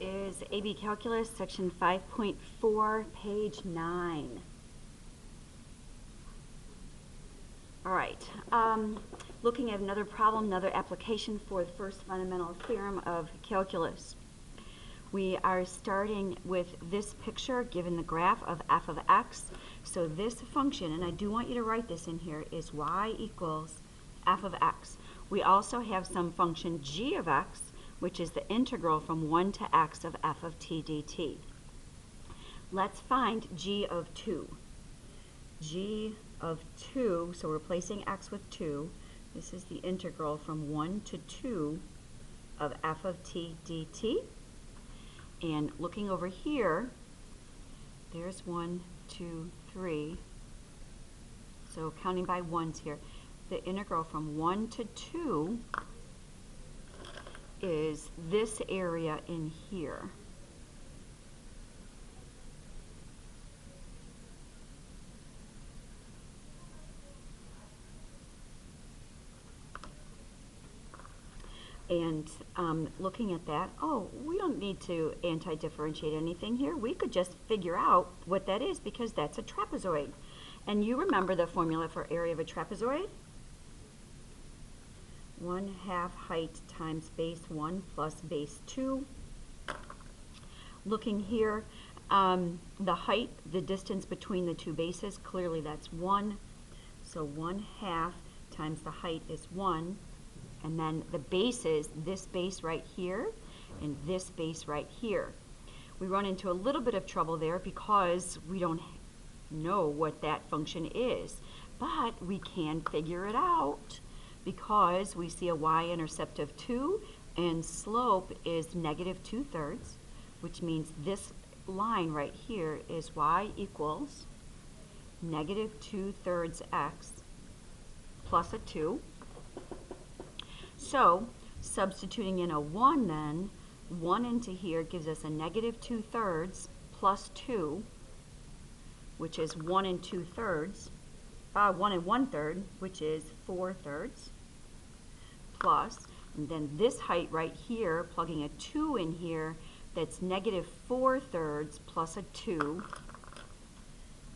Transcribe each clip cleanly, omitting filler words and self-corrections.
is AB Calculus, section 5.4, page 9. All right, looking at another problem, another application for the first fundamental theorem of calculus. We are starting with this picture given the graph of f of x. So this function, and I do want you to write this in here, is y equals f of x. We also have some function g of x, which is the integral from 1 to x of f of t dt. Let's find g of 2. G of 2, so we're replacing x with 2. This is the integral from 1 to 2 of f of t dt. And looking over here, there's 1, 2, 3. So counting by ones here, the integral from 1 to 2 is this area in here. And looking at that, oh, we don't need to anti-differentiate anything here. We could just figure out what that is because that's a trapezoid. And you remember the formula for area of a trapezoid? 1/2 height times base 1 plus base 2. Looking here, the height, the distance between the two bases, clearly that's 1. So 1/2 times the height is 1. And then the bases, this base right here and this base right here. We run into a little bit of trouble there because we don't know what that function is. But we can figure it out because we see a y-intercept of 2 and slope is negative 2/3, which means this line right here is y equals negative 2/3 x plus a 2. So, substituting in a 1 then, 1 into here gives us a negative 2/3 plus 2, which is 1 and 2/3, 1 and 1/3, which is 4/3, plus, and then this height right here, plugging a 2 in here, that's negative 4/3 plus a 2,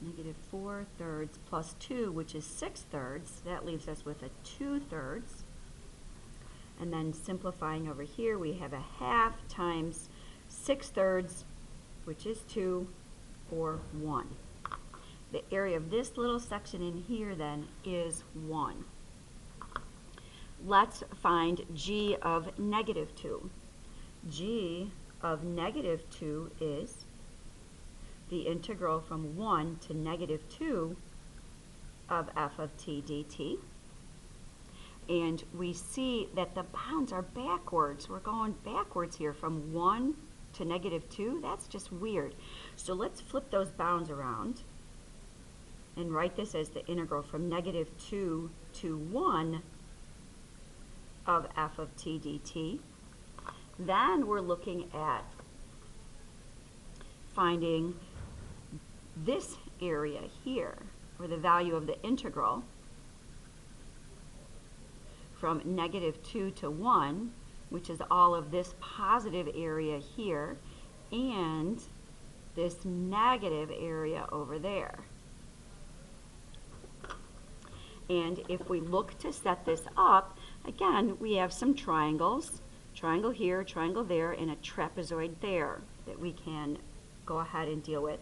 negative 4/3 plus 2, which is 6/3, that leaves us with a 2/3. And then simplifying over here, we have a 1/2 times 6/3, which is 2, or 1. The area of this little section in here then is 1. Let's find g of negative 2. G of negative 2 is the integral from 1 to negative 2 of f of t dt. And we see that the bounds are backwards. We're going backwards here from 1 to negative 2. That's just weird. So let's flip those bounds around and write this as the integral from negative 2 to 1 of f of t dt. Then we're looking at finding this area here, or the value of the integral from negative 2 to 1, which is all of this positive area here, and this negative area over there. And if we look to set this up, again, we have some triangles, triangle here, triangle there, and a trapezoid there that we can go ahead and deal with.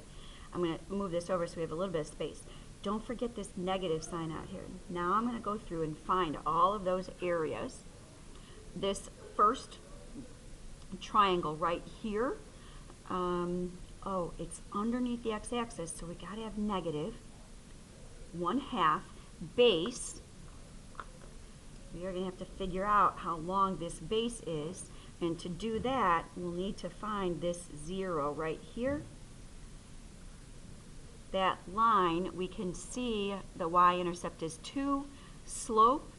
I'm going to move this over so we have a little bit of space. Don't forget this negative sign out here. Now I'm going to go through and find all of those areas. This first triangle right here, oh, it's underneath the x-axis, so we got to have negative 1/2 base. We are going to have to figure out how long this base is, and to do that, we'll need to find this 0 right here. That line, we can see the y-intercept is 2, slope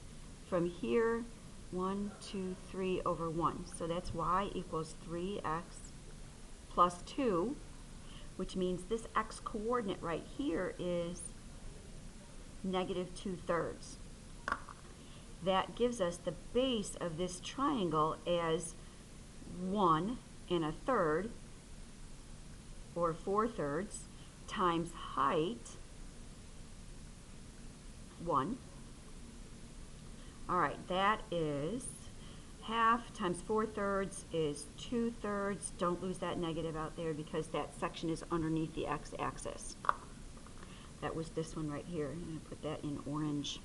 from here, 1, 2, 3 over 1. So that's y equals 3x plus 2, which means this x coordinate right here is negative 2/3. That gives us the base of this triangle as 1 1/3, or 4/3, times height, 1. All right, that is half times 4/3 is 2/3. Don't lose that negative out there because that section is underneath the x-axis. That was this one right here. I'm going to put that in orange.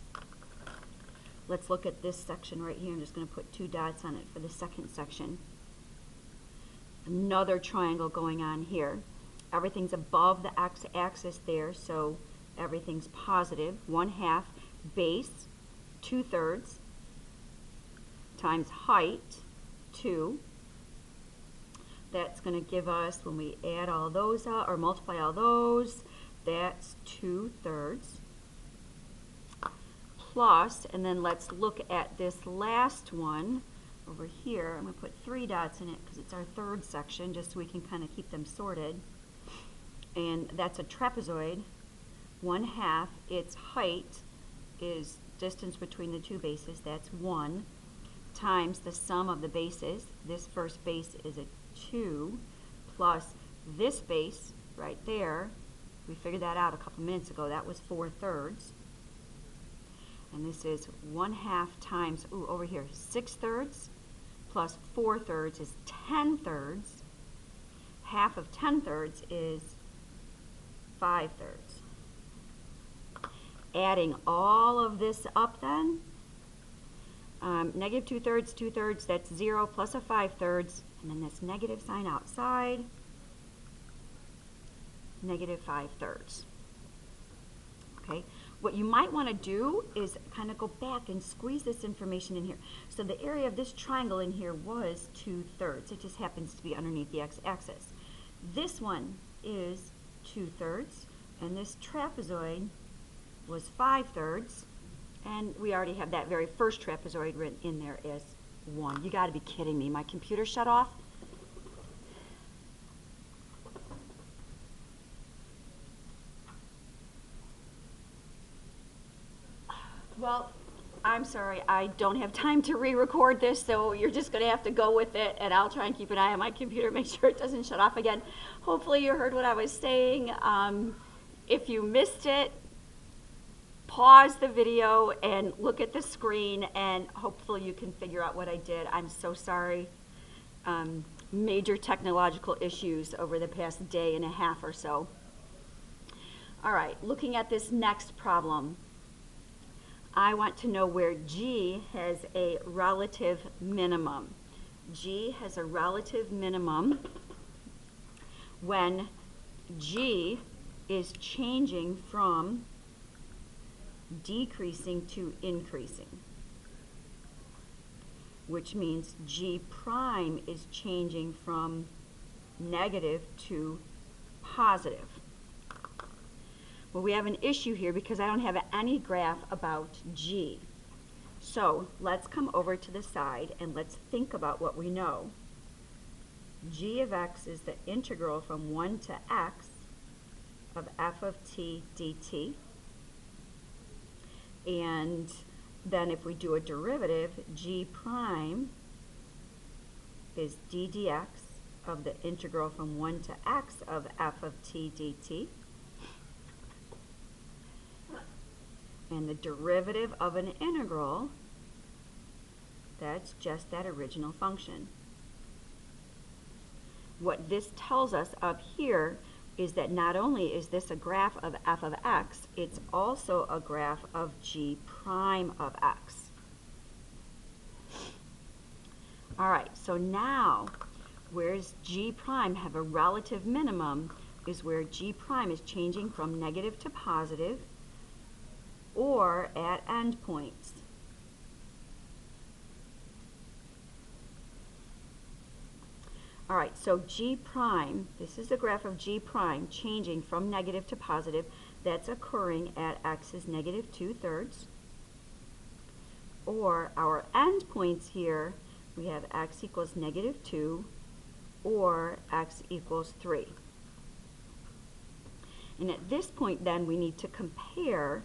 Let's look at this section right here. I'm just going to put 2 dots on it for the second section. Another triangle going on here. Everything's above the x-axis there, so everything's positive. 1/2 base, 2/3, times height, 2. That's going to give us, when we add all those up, or multiply all those, that's 2/3. Plus, and then let's look at this last one over here. I'm going to put 3 dots in it because it's our third section, just so we can kind of keep them sorted. And that's a trapezoid. 1/2, its height is distance between the two bases, that's 1, times the sum of the bases. This first base is a 2, plus this base right there. We figured that out a couple minutes ago. That was 4/3. And this is 1/2 times, over here, 6/3, plus 4/3 is 10/3. Half of 10/3 is 5/3. Adding all of this up then, negative 2/3, 2/3, that's 0, plus a 5/3, and then this negative sign outside, negative 5/3. Okay, what you might want to do is kind of go back and squeeze this information in here. So the area of this triangle in here was 2/3. It just happens to be underneath the x-axis. This one is 2/3, and this trapezoid was 5/3, and we already have that very first trapezoid written in there as 1. You got to be kidding me. My computer shut off? Well, I'm sorry, I don't have time to re-record this, so you're just going to have to go with it, and I'll try and keep an eye on my computer, make sure it doesn't shut off again. Hopefully you heard what I was saying. If you missed it, pause the video and look at the screen, and hopefully you can figure out what I did. I'm so sorry. Major technological issues over the past day and a half or so. All right, looking at this next problem. I want to know where G has a relative minimum. G has a relative minimum when G is changing from decreasing to increasing, which means G prime is changing from negative to positive. Well, we have an issue here because I don't have any graph about G. So let's come over to the side and let's think about what we know. G of x is the integral from 1 to x of f of t dt. And then if we do a derivative, G prime is d dx of the integral from 1 to x of f of t dt. And the derivative of an integral, that's just that original function. What this tells us up here is that not only is this a graph of f of x, it's also a graph of G prime of x. All right, so now where's G prime have a relative minimum is where G prime is changing from negative to positive, or at endpoints. All right, so G prime, this is the graph of G prime changing from negative to positive. That's occurring at x is negative 2/3. Or our endpoints here, we have x equals negative 2 or x equals 3. And at this point then we need to compare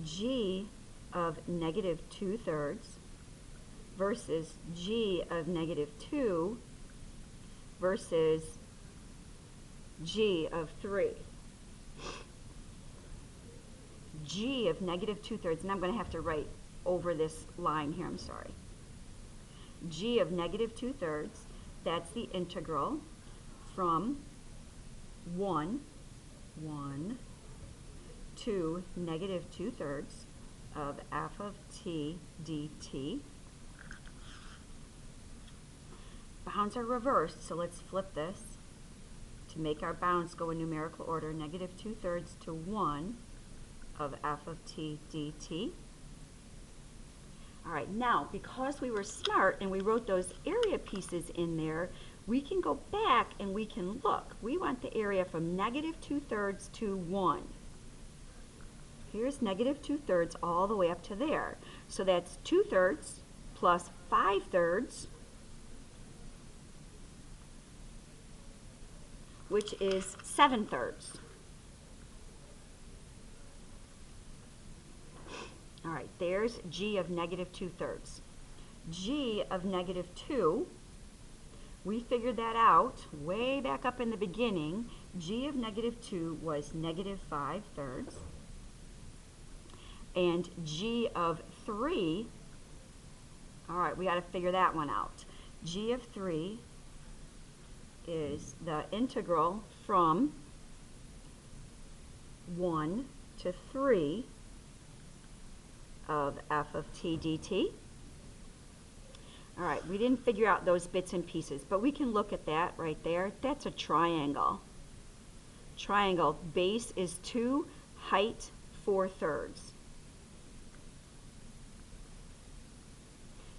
G of negative 2/3 versus g of negative 2 versus g of 3. G of negative 2/3, and I'm going to have to write over this line here, I'm sorry. G of negative 2/3, that's the integral from 1 to negative 2/3 of f of t dt. Bounds are reversed, so let's flip this to make our bounds go in numerical order. Negative 2/3 to 1 of f of t dt. All right, now because we were smart and we wrote those area pieces in there, we can go back and we can look. We want the area from negative 2/3 to 1. Here's negative 2/3 all the way up to there. So that's 2/3 plus 5/3, which is 7/3. All right, there's g of negative 2/3. G of negative 2, we figured that out way back up in the beginning. G of negative 2 was negative 5/3. And g of 3, all right, we got to figure that one out. G of 3 is the integral from 1 to 3 of f of t dt. All right, we didn't figure out those bits and pieces, but we can look at that right there. That's a triangle. Triangle, base is 2, height 4/3.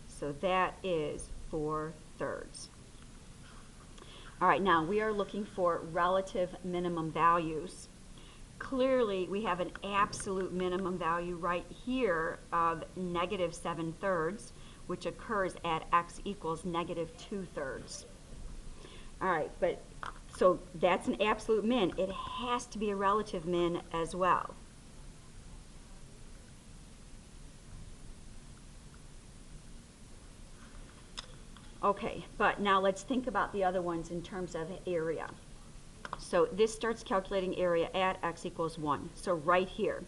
So that is 4/3. All right, now we are looking for relative minimum values. Clearly, we have an absolute minimum value right here of negative 7/3, which occurs at x equals negative 2/3. All right, but so that's an absolute min. It has to be a relative min as well. Okay, but now let's think about the other ones in terms of area. So this starts calculating area at x equals 1. So right here.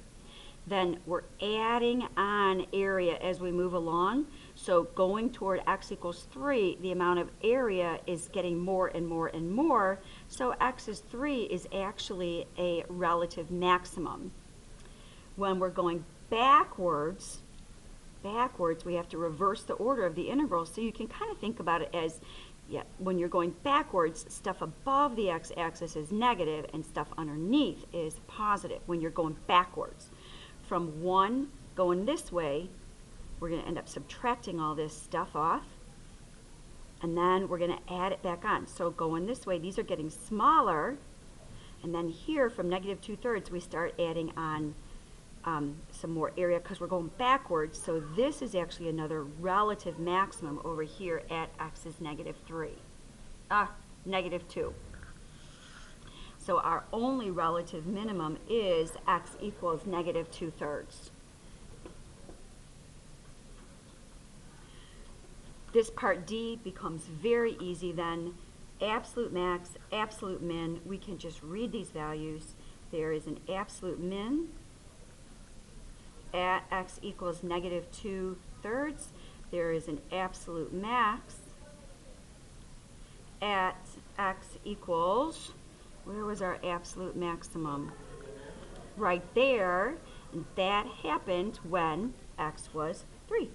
Then we're adding on area as we move along. So going toward x equals 3, the amount of area is getting more and more and more. So x is 3 is actually a relative maximum. When we're going backwards, we have to reverse the order of the integral. So you can kind of think about it as, yeah, when you're going backwards, stuff above the x-axis is negative and stuff underneath is positive when you're going backwards. From 1 going this way, we're going to end up subtracting all this stuff off, and then we're going to add it back on. So going this way, these are getting smaller, and then here from negative 2/3, we start adding on some more area because we're going backwards. So this is actually another relative maximum over here at x is negative 2. So our only relative minimum is x equals negative 2/3. This part D becomes very easy then. Absolute max, absolute min, we can just read these values. There is an absolute min at x equals negative 2/3. There is an absolute max at x equals, where was our absolute maximum? Right there, and that happened when x was 3.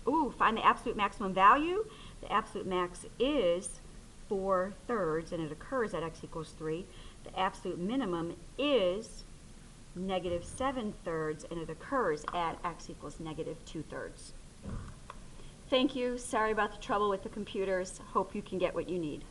Ooh, find the absolute maximum value. The absolute max is 4/3, and it occurs at x equals 3. The absolute minimum is negative 7/3, and it occurs at x equals negative 2/3. Thank you. Sorry about the trouble with the computers. Hope you can get what you need.